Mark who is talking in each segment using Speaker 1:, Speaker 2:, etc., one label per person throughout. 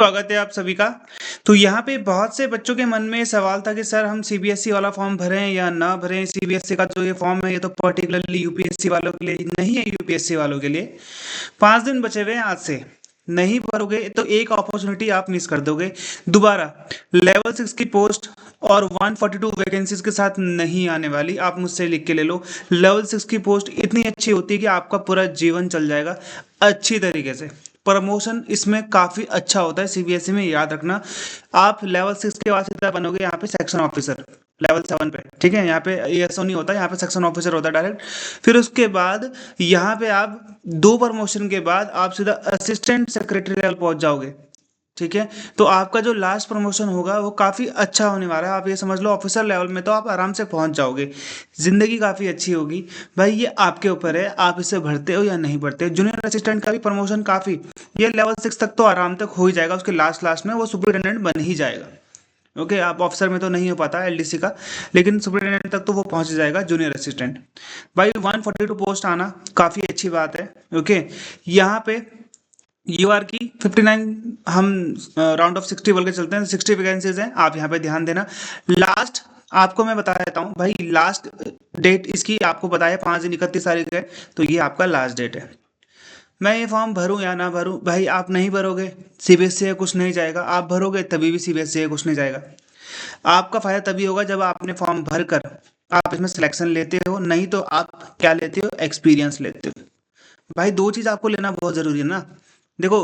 Speaker 1: स्वागत है आप सभी का। तो यहाँ पे बहुत से बच्चों के मन में सवाल था कि सर हम सीबीएसई वाला फॉर्म भरें या ना भरें। सीबीएसई का जो ये फॉर्म है ये तो पर्टिकुलरली यूपीएससी वालों के लिए नहीं है, यूपीएससी वालों के लिए 5 दिन बचे हुए हैं आज से। नहीं भरोगे तो एक अपॉर्चुनिटी आप मिस कर दोगे। दोबारा लेवल 6 की पोस्ट और 142 वैकेंसीज के साथ नहीं आने वाली। आप मुझसे लिख के ले लो, लेवल 6 की पोस्ट इतनी अच्छी होती है कि आपका पूरा जीवन चल जाएगा अच्छी तरीके से। प्रमोशन इसमें काफ़ी अच्छा होता है सीबीएसई में, याद रखना। आप लेवल 6 के बाद सीधा बनोगे यहाँ पे सेक्शन ऑफिसर लेवल 7 पे, ठीक है। यहाँ पे एएसओ नहीं होता, यहाँ पे सेक्शन ऑफिसर होता है डायरेक्ट। फिर उसके बाद यहाँ पे आप 2 प्रमोशन के बाद आप सीधा असिस्टेंट सेक्रेटरी लेवल पहुंच जाओगे, ठीक है। तो आपका जो लास्ट प्रमोशन होगा वो काफ़ी अच्छा होने वाला है। आप ये समझ लो ऑफिसर लेवल में तो आप आराम से पहुंच जाओगे, ज़िंदगी काफ़ी अच्छी होगी। भाई ये आपके ऊपर है, आप इसे भरते हो या नहीं भरते हो। जूनियर असिस्टेंट का भी प्रमोशन काफ़ी, ये लेवल 6 तक तो आराम तक हो ही जाएगा, उसके लास्ट लास्ट में वो सुपरिटेंडेंट बन ही जाएगा। ओके, आप ऑफिसर में तो नहीं हो पाता एलडीसी का, लेकिन सुपरिटेंडेंट तक तो वो पहुंच जाएगा जूनियर असिस्टेंट। भाई 142 पोस्ट आना काफ़ी अच्छी बात है। ओके, यहाँ पे यूआर की 59, हम राउंड ऑफ 60 बोल के चलते हैं, 60 वैकेंसीज हैं। आप यहाँ पे ध्यान देना। लास्ट आपको मैं बता देता हूँ भाई, लास्ट डेट इसकी आपको बताया 5 दिन 31 तारीख है, तो ये आपका लास्ट डेट है। मैं ये फॉर्म भरूं या ना भरूं, भाई आप नहीं भरोगे सीबीएसई से कुछ नहीं जाएगा, आप भरोगे तभी भी सीबीएसई से कुछ नहीं जाएगा। आपका फायदा तभी होगा जब आपने फॉर्म भर कर आप इसमें सिलेक्शन लेते हो, नहीं तो आप क्या लेते हो, एक्सपीरियंस लेते हो। भाई 2 चीज आपको लेना बहुत जरूरी है ना। देखो,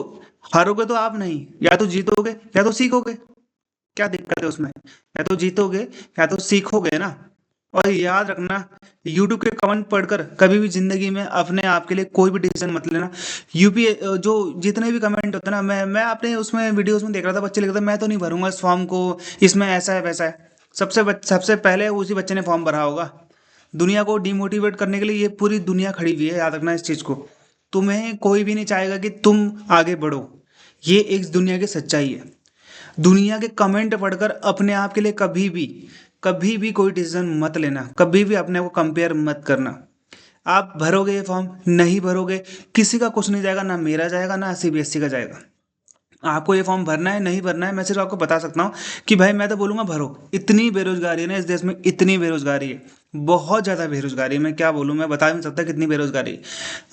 Speaker 1: हारोगे तो आप नहीं, या तो जीतोगे या तो सीखोगे। क्या दिक्कत है उसमें, या तो जीतोगे या तो सीखोगे ना। और याद रखना, यूट्यूब के कमेंट पढ़कर कभी भी जिंदगी में अपने आप के लिए कोई भी डिसीजन मत लेना। यूपी जो जितने भी कमेंट होते हैं ना, मैं अपने उसमें वीडियोस में देख रहा था, बच्चे लिख रहे थे मैं तो नहीं भरूंगा इस फॉर्म को, इसमें ऐसा है वैसा है। सबसे पहले उसी बच्चे ने फॉर्म भरा होगा। दुनिया को डिमोटिवेट करने के लिए ये पूरी दुनिया खड़ी हुई है, याद रखना इस चीज को। तुम्हें कोई भी नहीं चाहेगा कि तुम आगे बढ़ो, ये एक दुनिया की सच्चाई है। दुनिया के कमेंट पढ़कर अपने आप के लिए कभी भी कोई डिसीजन मत लेना, कभी भी अपने को कंपेयर मत करना। आप भरोगे ये फॉर्म, नहीं भरोगे, किसी का कुछ नहीं जाएगा, ना मेरा जाएगा ना सीबीएसई का जाएगा। आपको ये फॉर्म भरना है नहीं भरना है, मैं सिर्फ आपको बता सकता हूँ कि भाई मैं तो बोलूंगा भरो। इतनी बेरोजगारी है ना इस देश में, इतनी बेरोजगारी है, बहुत ज़्यादा बेरोजगारी है। मैं क्या बोलूँ, मैं बता नहीं सकता कितनी बेरोजगारी है।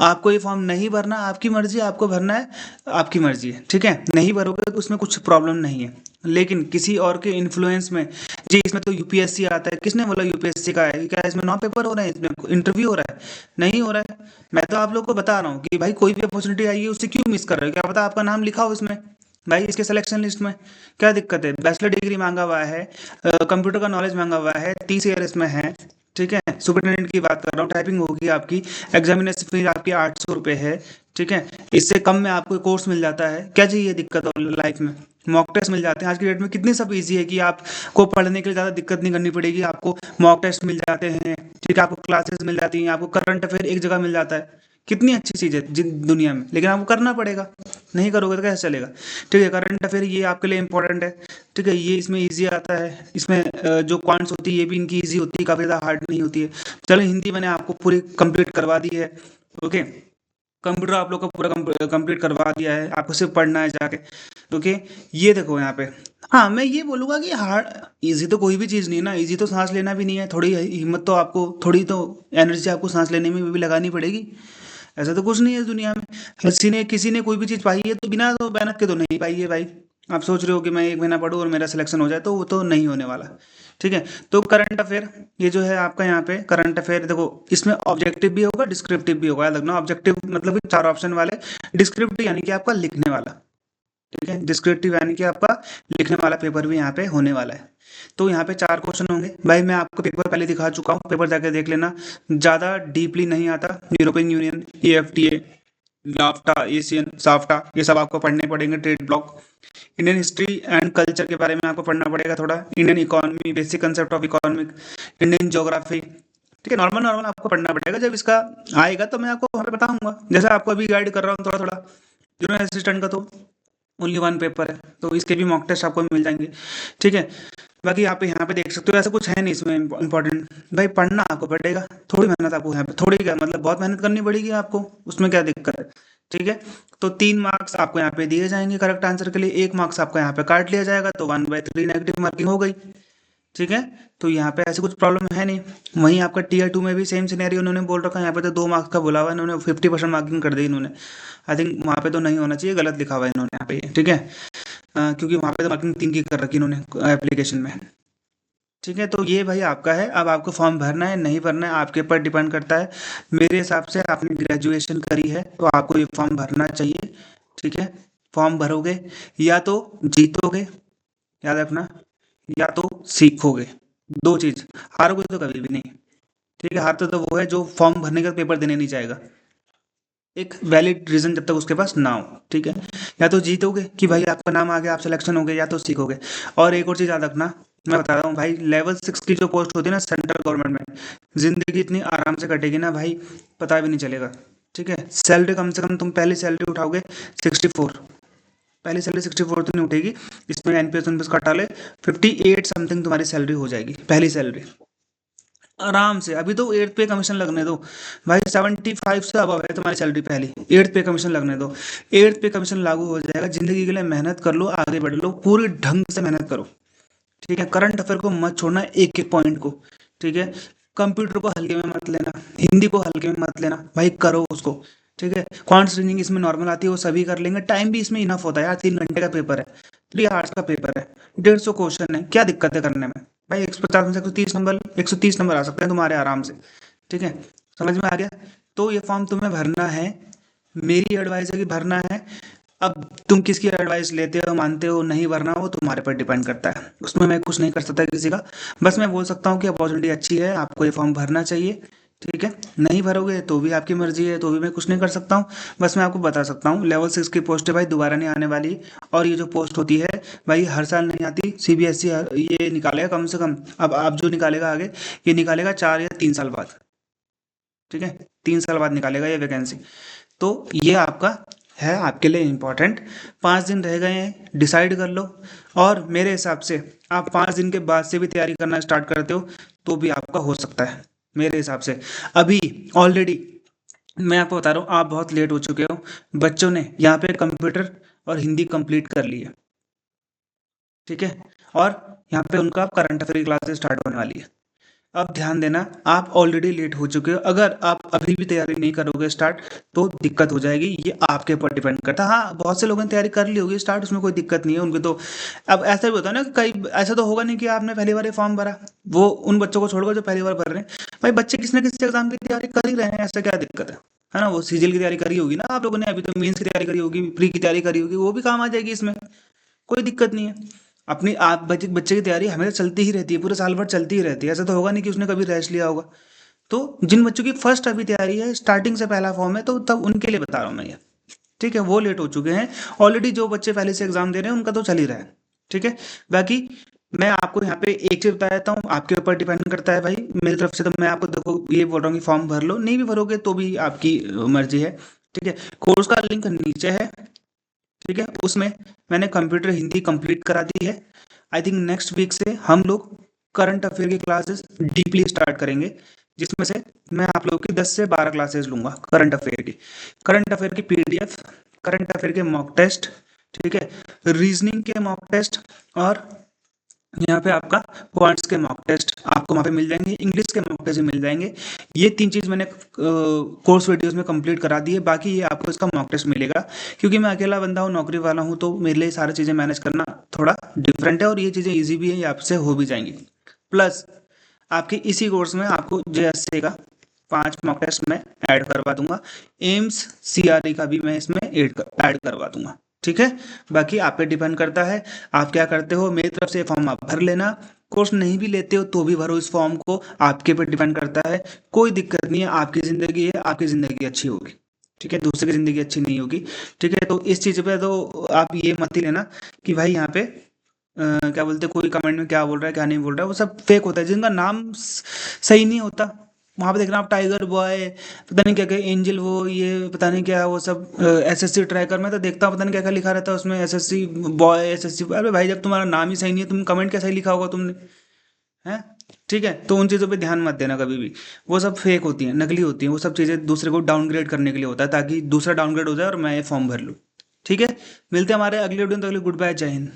Speaker 1: आपको ये फॉर्म नहीं भरना, आपकी मर्जी, आपको भरना है आपकी मर्जी है, ठीक है। नहीं भरोगे तो उसमें कुछ प्रॉब्लम नहीं है, लेकिन किसी और के इन्फ्लुएंस में, जी इसमें तो यूपीएससी आता है, किसने बोला यूपीएससी का है, क्या इसमें 9 पेपर हो रहे हैं, इसमें इंटरव्यू हो रहा है? नहीं हो रहा है। मैं तो आप लोग को बता रहा हूँ कि भाई कोई भी अपॉर्चुनिटी आई है उसे क्यों मिस कर रहे हो, क्या पता आपका नाम लिखा हो इसमें। भाई इसके सिलेक्शन लिस्ट में क्या दिक्कत है, बैचलर डिग्री मांगा हुआ है, कंप्यूटर का नॉलेज मांगा हुआ है, 30 ईयर इसमें है, ठीक है। सुपरिटेंडेंट की बात कर रहा हूँ, टाइपिंग होगी आपकी, एग्जामिनेशन फीस आपकी 800 रुपये है, ठीक है। इससे कम में आपको कोर्स मिल जाता है, क्या चाहिए दिक्कत हो लाइफ में। मॉक टेस्ट मिल जाते हैं आज की डेट में, कितनी सब इजी है कि आपको पढ़ने के लिए ज़्यादा दिक्कत नहीं करनी पड़ेगी। आपको मॉक टेस्ट मिल जाते हैं, ठीक है, आपको क्लासेस मिल जाती हैं, आपको करंट अफेयर एक जगह मिल जाता है। कितनी अच्छी चीज़ है दुनिया में, लेकिन आपको करना पड़ेगा। नहीं करोगे तो कैसे चलेगा, ठीक है। करंट अफेयर ये आपके लिए इंपॉर्टेंट है, ठीक है, ये इसमें इजी आता है। इसमें जो क्वांट्स होती है ये भी इनकी इजी होती है, काफ़ी ज़्यादा हार्ड नहीं होती है। चलो हिंदी मैंने आपको पूरी कंप्लीट करवा दी है, ओके। कंप्यूटर आप लोग का पूरा कंप्लीट करवा दिया है, आपको सिर्फ पढ़ना है जाके, ओके। ये देखो यहाँ पे, हाँ मैं ये बोलूँगा कि हार्ड इजी तो कोई भी चीज़ नहीं है ना, इजी तो सांस लेना भी नहीं है। थोड़ी हिम्मत तो आपको, थोड़ी तो एनर्जी आपको सांस लेने में भी लगानी पड़ेगी। ऐसा तो कुछ नहीं है इस दुनिया में, किसी ने कोई भी चीज़ पाई है तो बिना तो मेहनत के तो नहीं पाई है भाई। आप सोच रहे हो कि मैं 1 महीना पढूं और मेरा सिलेक्शन हो जाए, तो वो तो नहीं होने वाला, ठीक है। तो करंट अफेयर ये जो है आपका यहाँ पे करंट अफेयर, देखो इसमें ऑब्जेक्टिव भी होगा डिस्क्रिप्टिव भी होगा, याद रखना। ऑब्जेक्टिव मतलब कि 4 ऑप्शन वाले, डिस्क्रिप्टिव यानी कि आपका लिखने वाला, ठीक है। डिस्क्रिप्टिव यानी कि आपका लिखने वाला पेपर भी यहाँ पे होने वाला है। तो यहाँ पे 4 क्वेश्चन होंगे। भाई मैं आपको पेपर पहले दिखा चुका हूँ, पेपर जाके देख लेना, ज़्यादा डीपली नहीं आता। European Union, EFTA, LAFTA, ASEAN, SAFTA, ये सब आपको पढ़ने पड़ेंगे। Trade block, Indian history and culture के बारे में आपको पढ़ना पड़ेगा थोड़ा। Indian economy, basic concept of economic, Indian geography, ठीक है। नॉर्मल नॉर्मल आपको पढ़ना पड़ेगा। जब इसका आएगा तो मैं आपको वहाँ पे बताऊंगा, जैसे आपको अभी गाइड कर रहा हूँ थोड़ा थोड़ा। जूनियर असिस्टेंट का तो ओनली 1 पेपर है, तो इसके भी मॉक टेस्ट आपको मिल जाएंगे, ठीक है। बाकी आप यहाँ पे देख सकते हो, ऐसा कुछ है नहीं इसमें इंपॉर्टेंट। भाई पढ़ना आपको पड़ेगा, थोड़ी मेहनत आपको यहाँ पे, थोड़ी क्या मतलब बहुत मेहनत करनी पड़ेगी आपको, उसमें क्या दिक्कत है, ठीक है? तो 3 मार्क्स आपको यहाँ पे दिए जाएँगे करेक्ट आंसर के लिए, 1 मार्क्स आपका यहाँ पे काट लिया जाएगा, तो 1/3 नेगेटिव मार्किंग हो गई। ठीक है? तो यहाँ पे ऐसी कुछ प्रॉब्लम है नहीं। वहीं आपका टियर 2 में भी सेम सिनेरियो उन्होंने बोल रखा है, यहाँ पे तो 2 मार्क्स का बोला हुआ है, इन्होंने 50% मार्किंग कर दी इन्होंने। आई थिंक वहाँ पे तो नहीं होना चाहिए, गलत लिखा हुआ है इन्होंने यहाँ पे, ठीक है? क्योंकि वहाँ पे तो मार्किंग 3 की कर रखी इन्होंने एप्लीकेशन में। ठीक है, तो ये भाई आपका है। अब आपको फॉर्म भरना है नहीं भरना है आपके ऊपर डिपेंड करता है। मेरे हिसाब से आपने ग्रेजुएशन करी है तो आपको ये फॉर्म भरना चाहिए। ठीक है, फॉर्म भरोगे या तो जीतोगे, याद रखना, या तो सीखोगे, दो चीज। हारोगे तो कभी भी नहीं। ठीक है, हारते तो वो है जो फॉर्म भरने का पेपर देने नहीं जाएगा, एक वैलिड रीजन जब तक उसके पास ना हो। ठीक है, या तो जीतोगे कि भाई आपका नाम आ गया, आप सिलेक्शन हो गए, या तो सीखोगे। और एक और चीज याद रखना, मैं बता रहा हूँ भाई, लेवल 6 की जो पोस्ट होती है ना सेंट्रल गवर्नमेंट में, जिंदगी इतनी आराम से कटेगी ना भाई, पता भी नहीं चलेगा। ठीक है, सैलरी कम से कम तुम पहली सैलरी उठाओगे 64, पहली सैलरी 64 तो नहीं उठेगी, इसमें एनपीएस उनपीएस कटा ले, 58 समथिंग तुम्हारी सैलरी हो जाएगी, पहली सैलरी आराम से। अभी तो 8th पे कमीशन लगने दो भाई, 75 से अबव है तुम्हारी सैलरी पहली, 8th पे कमीशन लगने दो, 8th पे कमीशन लागू हो जाएगा। जिंदगी के लिए मेहनत कर लो, आगे बढ़ लो, पूरी ढंग से मेहनत करो। ठीक है, करंट अफेयर को मत छोड़ना, एक एक पॉइंट को। ठीक है, कंप्यूटर को हल्के में मत लेना, हिंदी को हल्के में मत लेना भाई, करो उसको। ठीक है, क्वांट्स रीजनिंग इसमें नॉर्मल आती है, वो सभी कर लेंगे, टाइम भी इसमें इनफ होता है यार, 3 घंटे का पेपर है, 3 आवर्स का पेपर है, 150 क्वेश्चन है, क्या दिक्कत है करने में भाई? 150 में से 130 नंबर, 130 नंबर आ सकते हैं तुम्हारे आराम से। ठीक है, समझ में आ गया? तो ये फॉर्म तुम्हें भरना है, मेरी एडवाइस है कि भरना है। अब तुम किसकी एडवाइस लेते हो, मानते हो, नहीं भरना हो तुम्हारे पर डिपेंड करता है, उसमें मैं कुछ नहीं कर सकता किसी का। बस मैं बोल सकता हूँ कि अपॉर्चुनिटी अच्छी है, आपको ये फॉर्म भरना चाहिए। ठीक है, नहीं भरोगे तो भी आपकी मर्जी है, तो भी मैं कुछ नहीं कर सकता हूँ। बस मैं आपको बता सकता हूँ, लेवल 6 की पोस्ट है भाई, दोबारा नहीं आने वाली। और ये जो पोस्ट होती है भाई, हर साल नहीं आती, सीबीएसई ये निकालेगा कम से कम, अब आप जो निकालेगा आगे, ये निकालेगा 4 या 3 साल बाद। ठीक है, 3 साल बाद निकालेगा ये वैकेंसी। तो ये आपका है, आपके लिए इम्पोर्टेंट। 5 दिन रह गए हैं, डिसाइड कर लो। और मेरे हिसाब से आप 5 दिन के बाद से भी तैयारी करना स्टार्ट करते हो तो भी आपका हो सकता है, मेरे हिसाब से। अभी ऑलरेडी मैं आपको बता रहा हूँ, आप बहुत लेट हो चुके हो। बच्चों ने यहाँ पे कंप्यूटर और हिंदी कंप्लीट कर ली है। ठीक है, और यहाँ पे उनका करंट अफेयर की क्लासेस स्टार्ट होने वाली है। अब ध्यान देना, आप ऑलरेडी लेट हो चुके हो, अगर आप अभी भी तैयारी नहीं करोगे स्टार्ट तो दिक्कत हो जाएगी, ये आपके ऊपर डिपेंड करता है। हाँ, बहुत से लोगों ने तैयारी कर ली होगी स्टार्ट, उसमें कोई दिक्कत नहीं है उनकी तो। अब ऐसा भी होता है ना कि कई, ऐसा तो होगा नहीं कि आपने पहली बार ये फॉर्म भरा, वो उन बच्चों को छोड़कर जो पहली बार भर रहे हैं। भाई बच्चे किसी न किसी एग्जाम की तैयारी कर ही रहे हैं, ऐसा क्या दिक्कत है ना? वो सीजीएल की तैयारी करी होगी ना आप लोगों ने, अभी तो मेंस की तैयारी करी होगी, प्री की तैयारी करी होगी, वो भी काम आ जाएगी इसमें, कोई दिक्कत नहीं है। अपनी आप बच्चे बच्चे की तैयारी हमेशा चलती ही रहती है, पूरे साल भर चलती ही रहती है, ऐसा तो होगा नहीं कि उसने कभी रेस्ट लिया होगा। तो जिन बच्चों की फर्स्ट अभी तैयारी है, स्टार्टिंग से पहला फॉर्म है, तो तब उनके लिए बता रहा हूँ मैं ये। ठीक है, वो लेट हो चुके हैं। ऑलरेडी जो बच्चे पहले से एग्जाम दे रहे हैं उनका तो चल ही रहा है। ठीक है, बाकी मैं आपको यहाँ पे एक चीज बता देता हूँ, आपके ऊपर डिपेंड करता है भाई। मेरी तरफ से तो मैं आपको देखो ये बोल रहा हूँ कि फॉर्म भर लो, नहीं भी भरोगे तो भी आपकी मर्जी है। ठीक है, कोर्स का लिंक नीचे है। ठीक है, उसमें मैंने कंप्यूटर हिंदी कंप्लीट करा दी है। आई थिंक नेक्स्ट वीक से हम लोग करंट अफेयर की क्लासेस डीपली स्टार्ट करेंगे, जिसमें से मैं आप लोगों की 10 से 12 क्लासेस लूंगा करंट अफेयर की, करंट अफेयर की पीडीएफ, करंट अफेयर के मॉक टेस्ट, ठीक है, रीजनिंग के मॉक टेस्ट, और यहाँ पे आपका क्वांट्स के मॉक टेस्ट आपको वहाँ पे मिल जाएंगे, इंग्लिश के मॉक टेस्ट भी मिल जाएंगे। ये 3 चीज़ मैंने कोर्स वीडियोस में कंप्लीट करा दी है, बाकी ये आपको इसका मॉक टेस्ट मिलेगा। क्योंकि मैं अकेला बंदा हूँ, नौकरी वाला हूँ, तो मेरे लिए सारी चीज़ें मैनेज करना थोड़ा डिफरेंट है, और ये चीज़ें ईजी भी है, ये आपसे हो भी जाएंगी। प्लस आपके इसी कोर्स में आपको जेएसए का 5 मॉक टेस्ट मैं ऐड करवा दूंगा, एम्स सीआरई का भी मैं इसमें ऐड करवा दूंगा। ठीक है, बाकी आप पे डिपेंड करता है आप क्या करते हो। मेरी तरफ से फॉर्म आप भर लेना, कोर्स नहीं भी लेते हो तो भी भरो इस फॉर्म को, आपके पे डिपेंड करता है, कोई दिक्कत नहीं है, आपकी ज़िंदगी है, आपकी ज़िंदगी अच्छी होगी। ठीक है, दूसरे की ज़िंदगी अच्छी नहीं होगी। ठीक है, तो इस चीज़ पे तो आप ये मत ही लेना कि भाई यहाँ पे क्या बोलते हैं, कोई कमेंट में क्या बोल रहा है क्या नहीं बोल रहा है, वो सब फेक होता है, जिनका नाम सही नहीं होता वहां पे देखना आप, टाइगर बॉय, पता नहीं क्या क्या, एंजल, वो ये पता नहीं क्या, वो सब एसएससी ट्रैकर में तो देखता हूँ, पता नहीं क्या क्या लिखा रहता है उसमें, एसएससी बॉय, एसएससी। अरे भाई जब तुम्हारा नाम ही सही नहीं है, तुम कमेंट क्या सही लिखा होगा तुमने? हैं? ठीक है? तो उन चीज़ों पे ध्यान मत देना कभी भी। वो सब फेक होती हैं, नकली होती हैं, वो सब चीज़ें दूसरे को डाउनग्रेड करने के लिए होता है, ताकि दूसरा डाउनग्रेड हो जाए और मैं ये फॉर्म भर लूँ। ठीक है? मिलते हैं हमारे अगले वीडियो में, तब तक के लिए गुड बाय, जय हिंद।